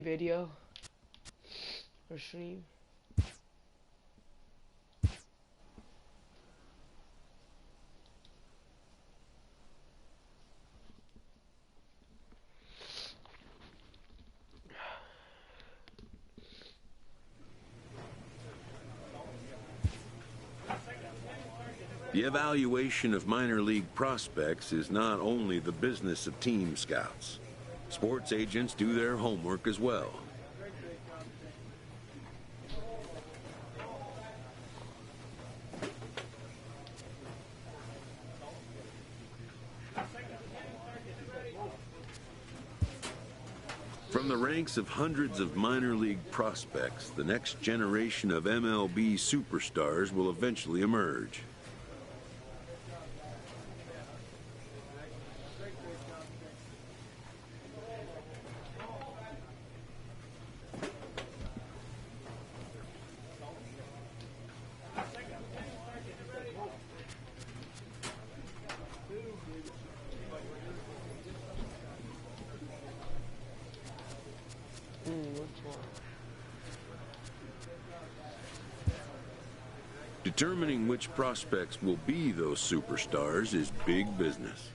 video or stream. The evaluation of minor league prospects is not only the business of team scouts. Sports agents do their homework as well. From the ranks of hundreds of minor league prospects, the next generation of MLB superstars will eventually emerge. Determining which prospects will be those superstars is big business.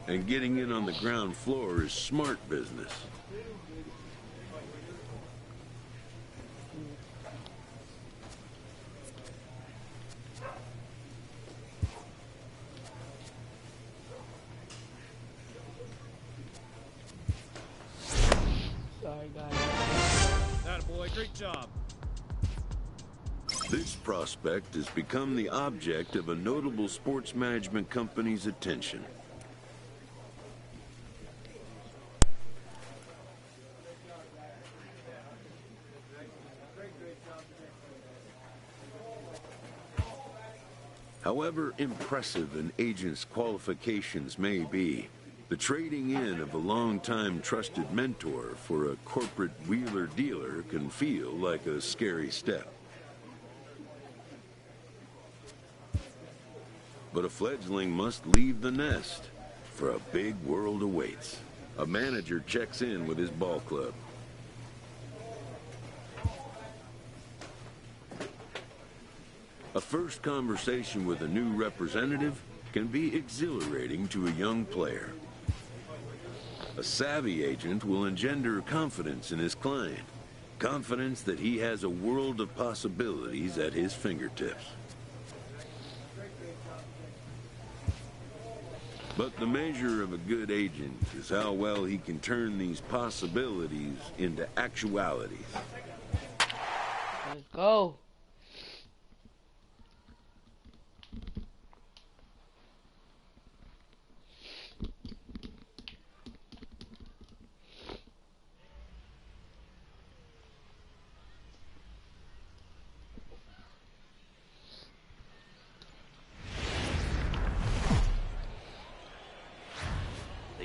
And getting in on the ground floor is smart business. Sorry, guys. Attaboy, great job. This prospect has become the object of a notable sports management company's attention. However impressive an agent's qualifications may be, the trading in of a long-time trusted mentor for a corporate wheeler-dealer can feel like a scary step. But a fledgling must leave the nest, for a big world awaits. A manager checks in with his ball club. A first conversation with a new representative can be exhilarating to a young player. A savvy agent will engender confidence in his client, confidence that he has a world of possibilities at his fingertips. But the measure of a good agent is how well he can turn these possibilities into actualities. Let's go.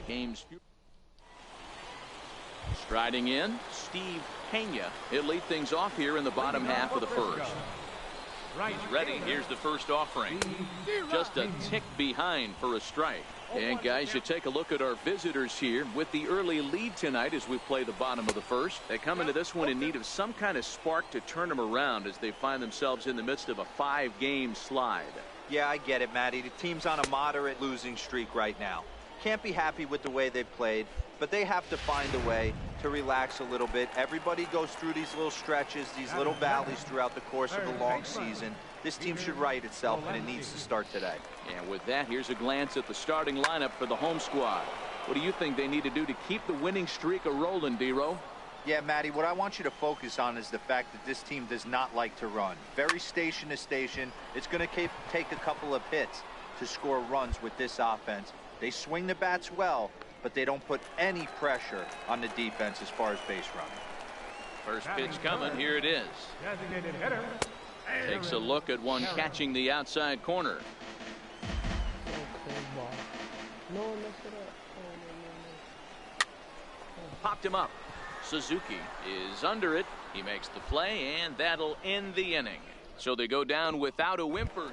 Game's striding in, Steve Pena. He'll lead things off here in the bottom half of the first. He's ready. Here's the first offering. Just a tick behind for a strike. And guys, you take a look at our visitors here with the early lead tonight as we play the bottom of the first. They come into this one in need of some kind of spark to turn them around as they find themselves in the midst of a 5-game slide. Yeah, I get it, Matty. The team's on a moderate losing streak right now. Can't be happy with the way they've played, but they have to find a way to relax a little bit. Everybody goes through these little stretches, these little valleys throughout the course of a long season. This team should right itself, and it needs to start today. And with that, here's a glance at the starting lineup for the home squad. What do you think they need to do to keep the winning streak a-rolling, D-Row? Yeah, Matty, what I want you to focus on is the fact that this team does not like to run. Very station to station. It's going to take a couple of hits to score runs with this offense. They swing the bats well, but they don't put any pressure on the defense as far as base running. First pitch coming. Here it is. Designated hitter. Takes a look at one catching the outside corner. No one messed it up. Popped him up. Suzuki is under it. He makes the play, and that'll end the inning. So they go down without a whimper.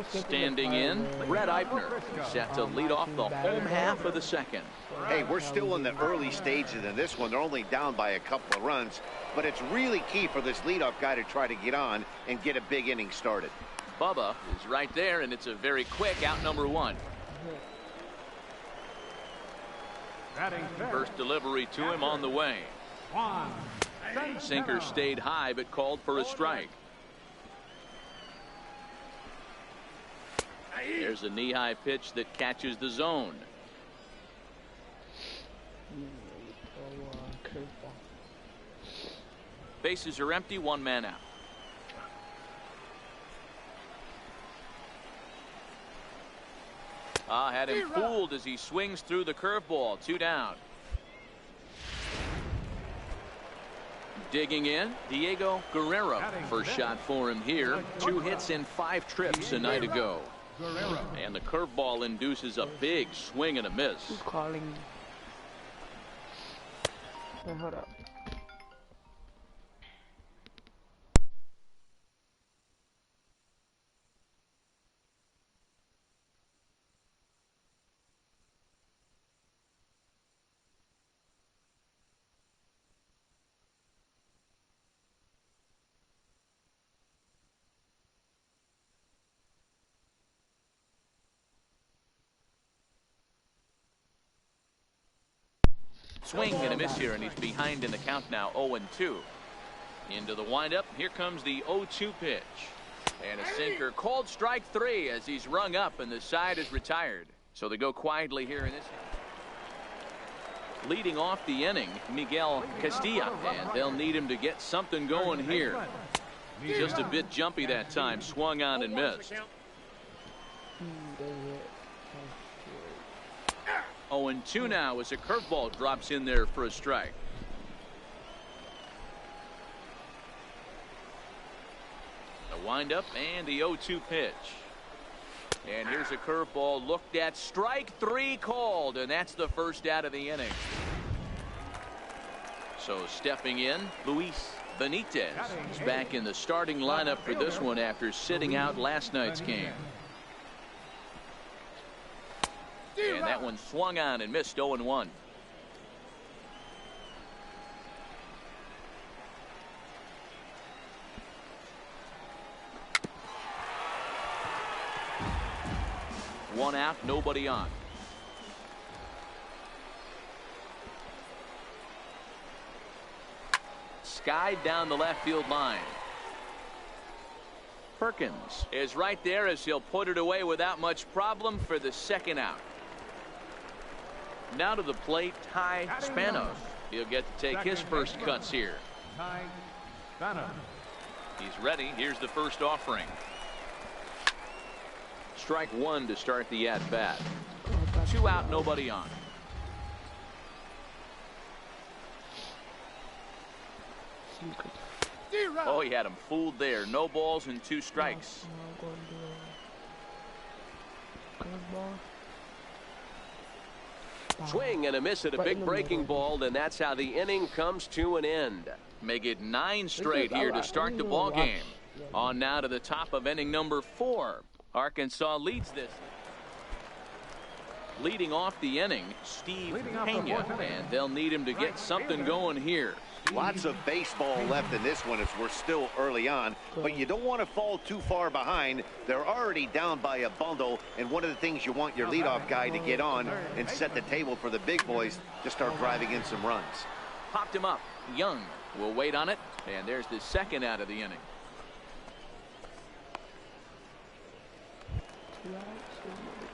Standing in, Brett Eibner, set to lead off the home half of the second. Hey, we're still in the early stages in this one. They're only down by a couple of runs, but it's really key for this leadoff guy to try to get on and get a big inning started. Bubba is right there, and it's a very quick out number one. First delivery to him on the way. Sinker stayed high but called for a strike. There's a knee-high pitch that catches the zone. Bases are empty, one man out. Had him fooled as he swings through the curveball. 2 down. Digging in, Diego Guerrero. First shot for him here. 2 hits in 5 trips a night ago. And the curveball induces a big swing and a miss. Who's calling me? Hey, hold up. Swing and a miss here, and he's behind in the count now, 0-2. Into the windup. Here comes the 0-2 pitch. And a sinker called strike 3 as he's rung up and the side is retired. So they go quietly here in this. Leading off the inning, Miguel Castilla, and they'll need him to get something going here. Just a bit jumpy that time, swung on and missed. 0-2 now as a curveball drops in there for a strike. The windup and the 0-2 pitch. And here's a curveball looked at. Strike 3 called, and that's the first out of the inning. So stepping in, Luis Benitez is back in the starting lineup for this one after sitting out last night's game. And that one swung on and missed. 0-1. One out, nobody on. Skied down the left field line. Perkins is right there as he'll put it away without much problem for the second out. Now to the plate, Ty Spanos. He'll get to take his first cuts here. He's ready. Here's the first offering. Strike 1 to start the at-bat. 2 out, nobody on. Oh, he had him fooled there. No balls and 2 strikes. Swing and a miss at a big breaking ball, and that's how the inning comes to an end. Make it 9 straight here to start the ball game. On now to the top of inning number 4. Arkansas leads this. Leading off the inning, Steve Pena, and they'll need him to get something going here. Lots of baseball left in this one as we're still early on, but you don't want to fall too far behind. They're already down by a bundle, and one of the things you want your leadoff guy to get on and set the table for the big boys to start driving in some runs. Popped him up. Young will wait on it, and there's the second out of the inning.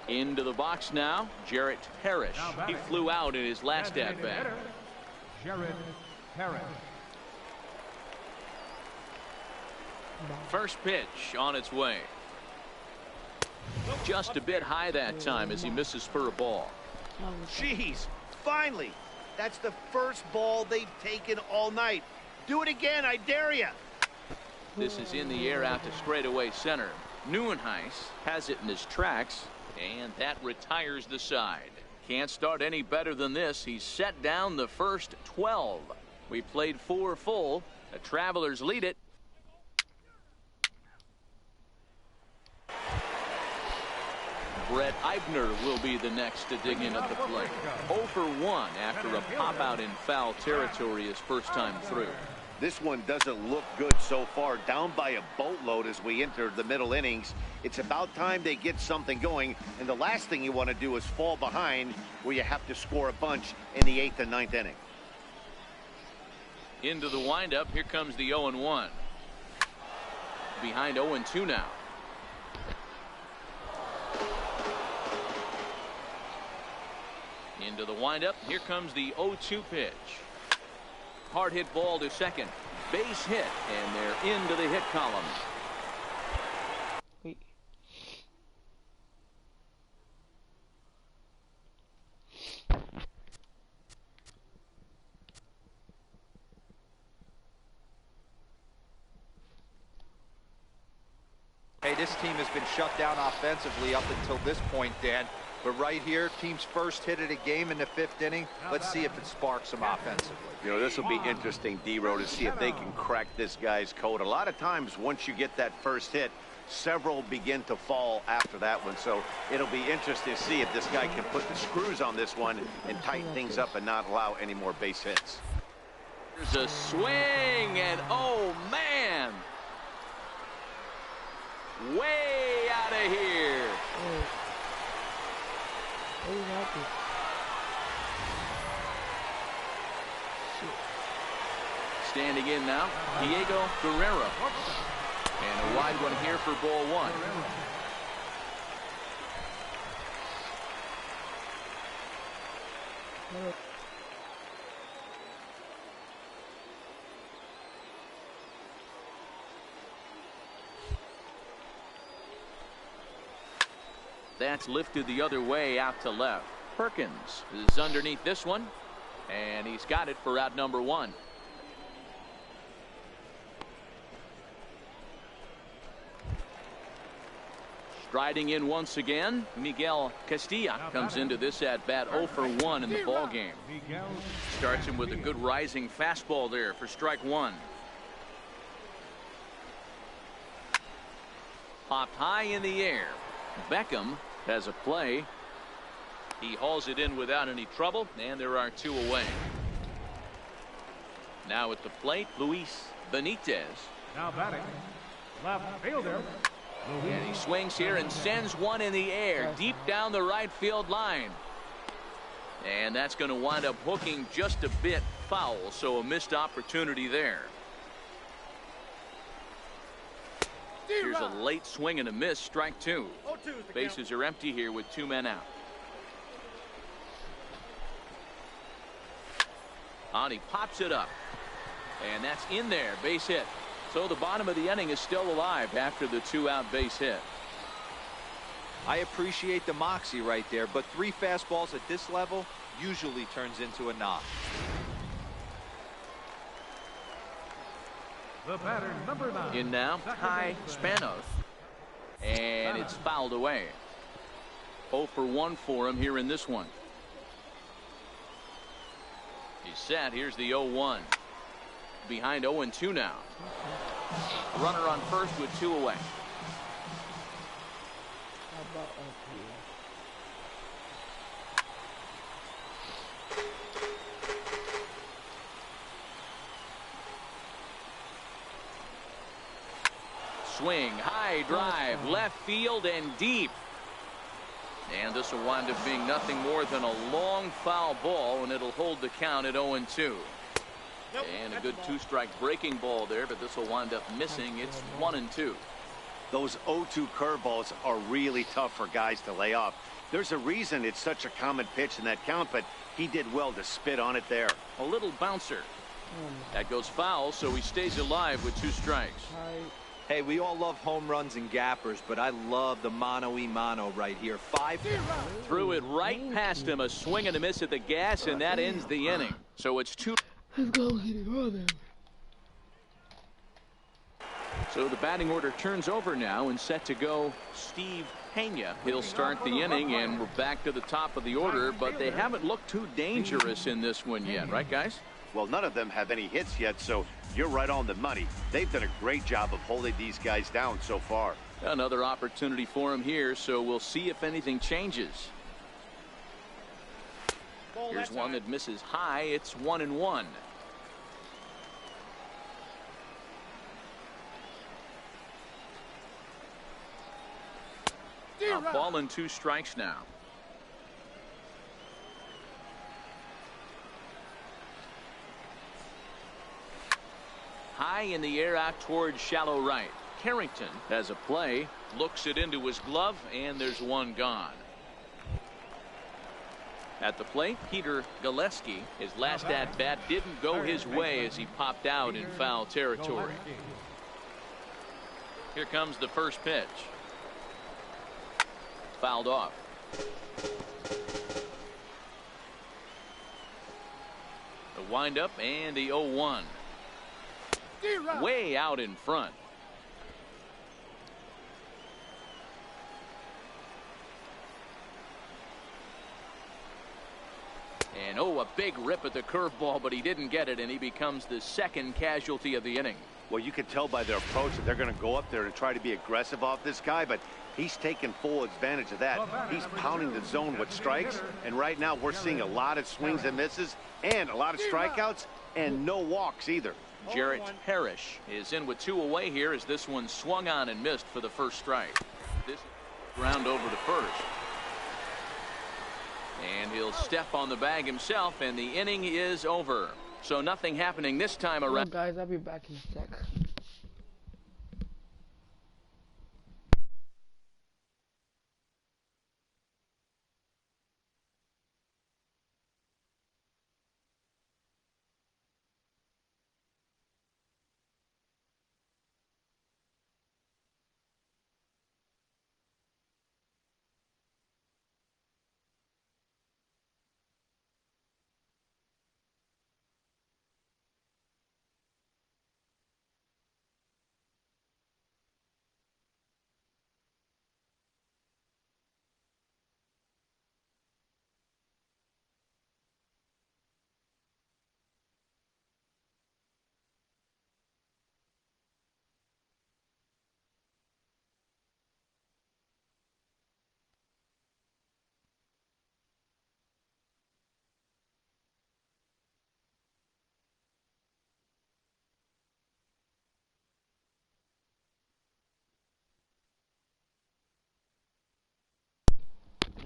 Into the box now, Jarrett Parrish. He flew out in his last at-bat. Jarrett Parrish. First pitch on its way. Just a bit high that time as he misses for a ball. Jeez, finally. That's the first ball they've taken all night. Do it again, I dare you. This is in the air out to straightaway center. Neuenhuis has it in his tracks, and that retires the side. Can't start any better than this. He's set down the first 12. We played 4 full. The Travelers lead it. Leibner will be the next to dig in at the plate. 0 for 1 after a pop out in foul territory his first time through. This one doesn't look good so far. Down by a boatload as we enter the middle innings. It's about time they get something going. And the last thing you want to do is fall behind where you have to score a bunch in the 8th and 9th inning. Into the windup. Here comes the 0-1. Behind 0-2 now. Into the windup. Here comes the 0-2 pitch. Hard hit ball to second. Base hit, and they're into the hit column. Wait. Hey, this team has been shut down offensively up until this point, Dan. But right here, team's first hit of the game in the 5th inning. Let's see if it sparks them offensively. You know, this will be interesting, D-Row, to see if they can crack this guy's code. A lot of times, once you get that first hit, several begin to fall after that one. So it'll be interesting to see if this guy can put the screws on this one and tighten things up and not allow any more base hits. There's a swing, and oh, man. Way out of here. What happened? Standing in now, Diego Guerrero. And a wide one here for ball 1. That's lifted the other way out to left. Perkins is underneath this one, and he's got it for out number 1. Striding in once again, Miguel Castilla comes into this at bat 0 for 1 in the ball game. Starts him with a good rising fastball there for strike 1. Popped high in the air. Beckham has a play. He hauls it in without any trouble, and there are 2 away. Now at the plate, Luis Benitez. Now batting, left fielder. And he swings here and sends one in the air deep down the right field line. And that's going to wind up hooking just a bit foul, so a missed opportunity there. Here's a late swing and a miss, strike 2. Bases are empty here with 2 men out. On, he pops it up. And that's in there, base hit. So the bottom of the inning is still alive after the 2-out base hit. I appreciate the moxie right there, but 3 fastballs at this level usually turns into a knock. The batter, number 9. In now, Ty Spanos. And it's fouled away. 0 for 1 for him here in this one. He's set. Here's the 0-1. Behind 0-2 now. Runner on first with 2 away. How about up here? Swing, high drive, left field and deep. And this will wind up being nothing more than a long foul ball, and it'll hold the count at 0-2. And a good 2-strike breaking ball there, but this will wind up missing. It's 1-2. Those 0-2 curveballs are really tough for guys to lay off. There's a reason it's such a common pitch in that count, but he did well to spit on it there. A little bouncer. That goes foul, so he stays alive with 2 strikes. Hey, we all love home runs and gappers, but I love the mano-y-mano right here. 5. Threw it right past him, a swing and a miss at the gas, and that ends the inning. So it's 2. Let's go get it all there. So the batting order turns over now, and set to go Steve Pena. He'll start the inning, and we're back to the top of the order, but they haven't looked too dangerous in this one yet, right, guys? Well, none of them have any hits yet, so you're right on the money. They've done a great job of holding these guys down so far. Another opportunity for him here, so we'll see if anything changes. Here's one that misses high. It's 1-1. A ball and 2 strikes now. High in the air out towards shallow right. Carrington has a play, looks it into his glove, and there's one gone. At the plate, Peter Gillespie. His last at bat didn't go his way as he popped out in foul territory. Here comes the first pitch. Fouled off. The windup and the 0-1. Way out in front. And a big rip at the curveball, but he didn't get it, and he becomes the second casualty of the inning. Well, you can tell by their approach that they're going to go up there to try to be aggressive off this guy, but he's taking full advantage of that. He's pounding the zone with strikes, and right now we're seeing a lot of swings and misses and a lot of strikeouts and no walks either. Jarrett Parrish is in with 2 away here as this one swung on and missed for the first strike. This ground over to first. And he'll step on the bag himself, and the inning is over. So nothing happening this time around. Guys, I'll be back in a sec.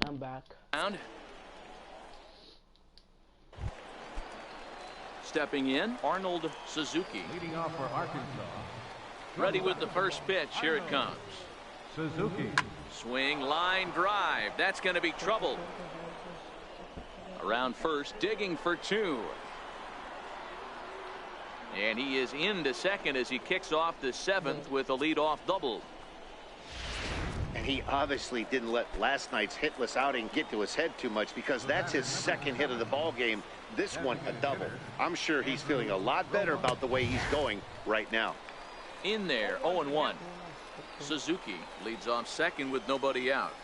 I'm back. Stepping in, Arnold Suzuki. Leading off for Arkansas. Ready with the first pitch. Here it comes. Suzuki. Swing, line, drive. That's going to be trouble. Around first, digging for 2. And he is into second as he kicks off the 7th with a leadoff double. And he obviously didn't let last night's hitless outing get to his head too much, because that's his second hit of the ball game. This one a double. I'm sure he's feeling a lot better about the way he's going right now. In there, 0-1. Suzuki leads off second with nobody out.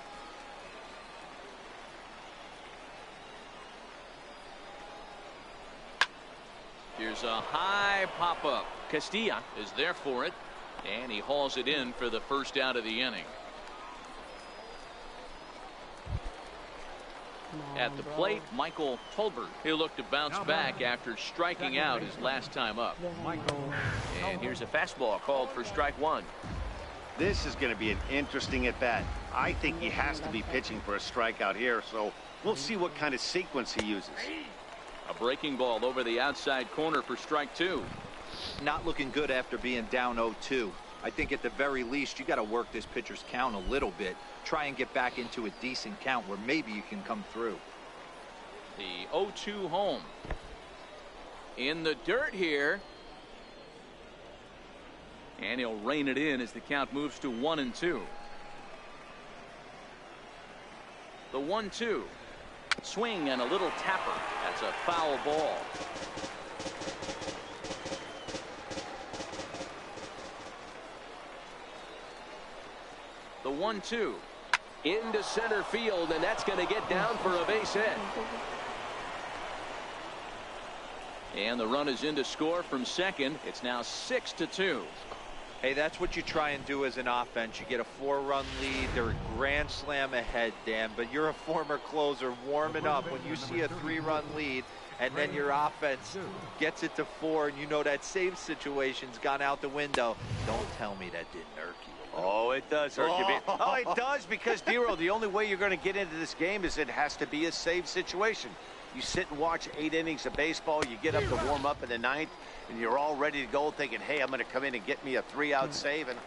Here's a high pop-up. Castilla is there for it, and he hauls it in for the first out of the inning. At the plate, Michael Tolbert. He'll look to bounce back after striking out his last time up. And here's a fastball called for strike 1. This is going to be an interesting at-bat. I think he has to be pitching for a strikeout here, so we'll see what kind of sequence he uses. A breaking ball over the outside corner for strike 2. Not looking good after being down 0-2. I think at the very least you got to work this pitcher's count a little bit. Try and get back into a decent count where maybe you can come through. The 0-2 home. In the dirt here. And he'll rein it in as the count moves to 1-2. The 1-2. Swing and a little tapper. That's a foul ball. The 1-2. Into center field, and that's going to get down for a base hit. And the run is in to score from second. It's now 6-2. Hey, that's what you try and do as an offense. You get a 4-run lead. They're a grand slam ahead, Dan, but you're a former closer warming up when you see a 3-run lead and then your offense gets it to 4 and you know that save situation's gone out the window. Don't tell me that didn't irk you. Oh, it does hurt you. Oh, it does, because, Dero, the only way you're going to get into this game is it has to be a save situation. You sit and watch 8 innings of baseball, you get up to warm up in the 9th, and you're all ready to go thinking, hey, I'm going to come in and get me a 3-out save. And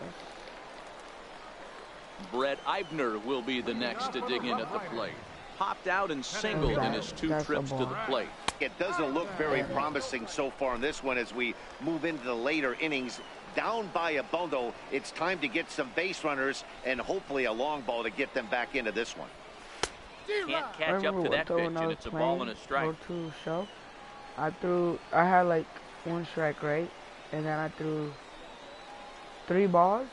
Brett Eibner will be the next to dig in at the plate. Popped out and singled in his 2 trips to the plate. it doesn't look very promising so far in this one as we move into the later innings. Down by a bundle, it's time to get some base runners and hopefully a long ball to get them back into this one. Can't catch up to that pitch, and it's a ball and a strike. To show, I had like 1 strike, right? And then I threw 3 balls.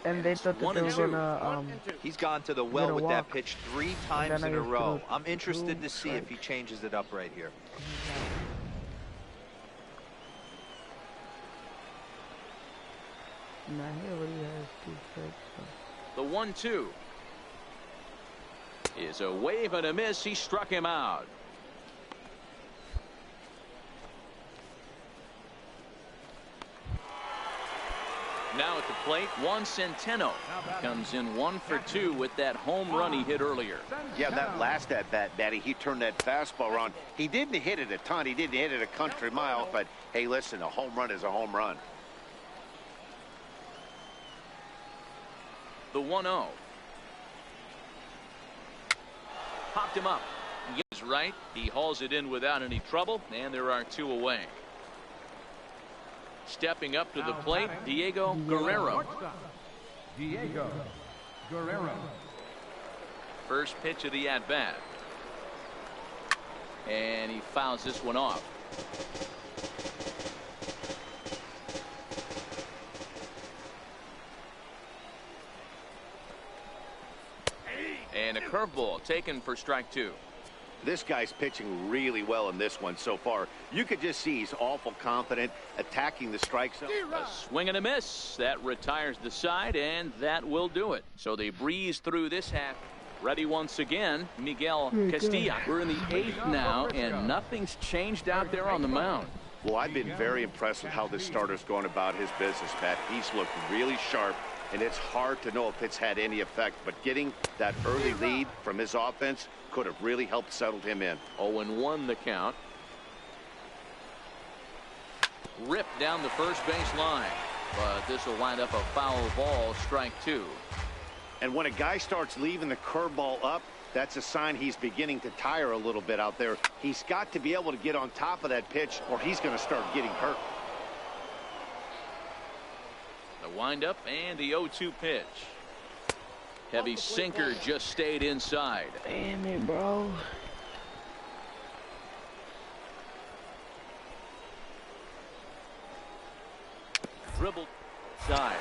And they thought that they were gonna he's gone to the well with that pitch 3 times in a row. I'm interested to see if he changes it up right here. Nah, he already has 2 strikes. The 1-2 is a wave and a miss. He struck him out. Now at the plate, Juan Centeno comes in 1 for 2 with that home run he hit earlier. Yeah, that last at bat, Matty, he turned that fastball around. He didn't hit it a ton. He didn't hit it a country mile. But, hey, listen, a home run is a home run. The 1-0. Popped him up. He's right. He hauls it in without any trouble, and there are 2 away. Stepping up to the plate, Diego Guerrero. Diego Guerrero. First pitch of the at-bat. And he fouls this one off. And a curveball taken for strike 2. This guy's pitching really well in this one so far. You could just see he's awful confident attacking the strike zone. A swing and a miss. That retires the side, and that will do it. So they breeze through this half. Ready once again, Miguel Castilla. We're in the 8th now, and nothing's changed out there on the mound. Well, I've been very impressed with how this starter's going about his business, Pat. He's looked really sharp, and it's hard to know if it's had any effect. But getting that early lead from his offense could have really helped settle him in. 0-1 the count. Ripped down the first base line, but this will wind up a foul ball, strike 2. And when a guy starts leaving the curveball up, that's a sign he's beginning to tire a little bit out there. He's got to be able to get on top of that pitch, or he's going to start getting hurt. The windup and the 0-2 pitch. Heavy sinker just stayed inside. Damn it, bro. Dribbled side.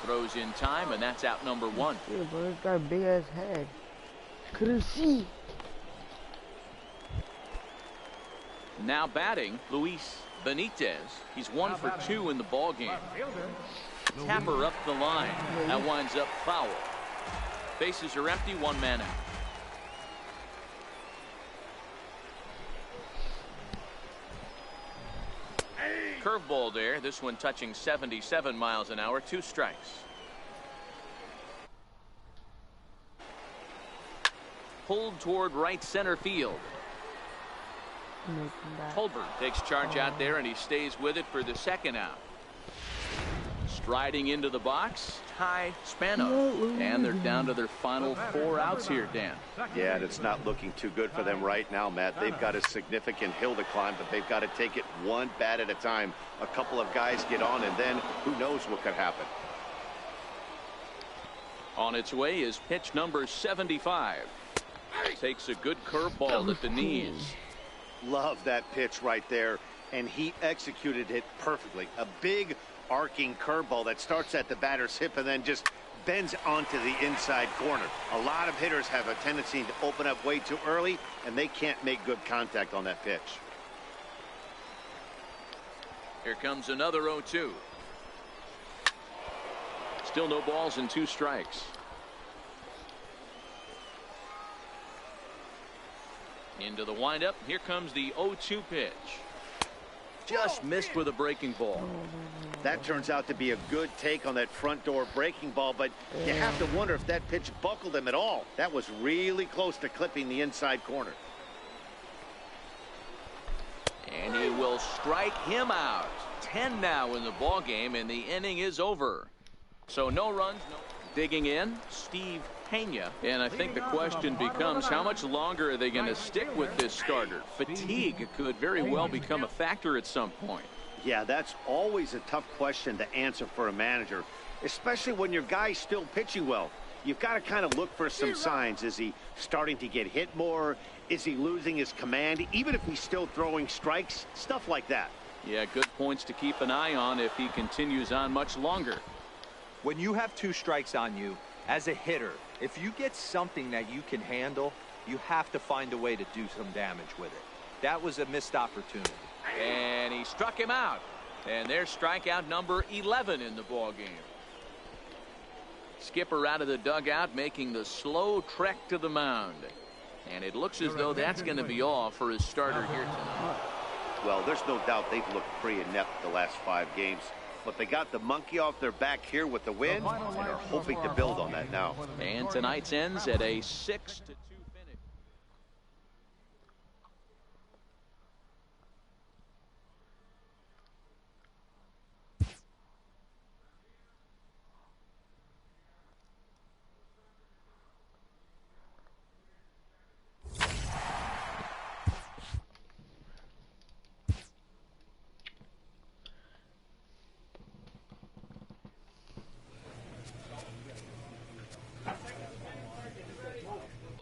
Throws in time, and that's out number 1. Yeah, bro, it's got a big ass head. Couldn't see. Now batting, Luis Benitez. He's 1 for 2 in the ball game. Tapper up the line. That winds up foul. Bases are empty, 1 man out. Curveball there. This one touching 77 miles an hour. 2 strikes. Pulled toward right center field. Tolbert takes charge out there, and he stays with it for the 2nd out. Striding into the box, Ty Spano. And they're down to their final 4 outs here, Dan. Yeah, and it's not looking too good for them right now, Matt. They've got a significant hill to climb, but they've got to take it 1 bat at a time. A couple of guys get on, and then who knows what could happen. On its way is pitch number 75. Takes a good curveball at the knees. Love that pitch right there, and he executed it perfectly. A big arcing curveball that starts at the batter's hip and then just bends onto the inside corner. A lot of hitters have a tendency to open up way too early, and they can't make good contact on that pitch. Here comes another 0-2. Still no balls and 2 strikes. Into the windup. Here comes the 0-2 pitch. Just missed with a breaking ball. That turns out to be a good take on that front door breaking ball, but you have to wonder if that pitch buckled him at all. That was really close to clipping the inside corner. And he will strike him out. 10 now in the ball game, and the inning is over. So no runs, no. Digging in, Steve Pena. And I think the question becomes, how much longer are they going to stick with this starter? Fatigue could very well become a factor at some point. Yeah, that's always a tough question to answer for a manager, especially when your guy's still pitching well. You've got to kind of look for some signs. Is he starting to get hit more? Is he losing his command? Even if he's still throwing strikes, stuff like that. Yeah, good points to keep an eye on if he continues on much longer. When you have 2 strikes on you, as a hitter, if you get something that you can handle, you have to find a way to do some damage with it. That was a missed opportunity. And he struck him out. And there's strikeout number 11 in the ball game. Skipper out of the dugout, making the slow trek to the mound. And it looks as though that's going to be all for his starter here tonight. Well, there's no doubt they've looked pretty inept the last 5 games. But they got the monkey off their back here with the win and are hoping to build on that now. And tonight's ends at a 6-2 finish.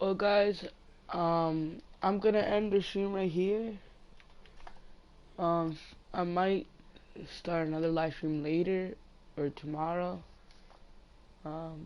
Well, guys, I'm gonna end the stream right here. I might start another live stream later or tomorrow. Bye.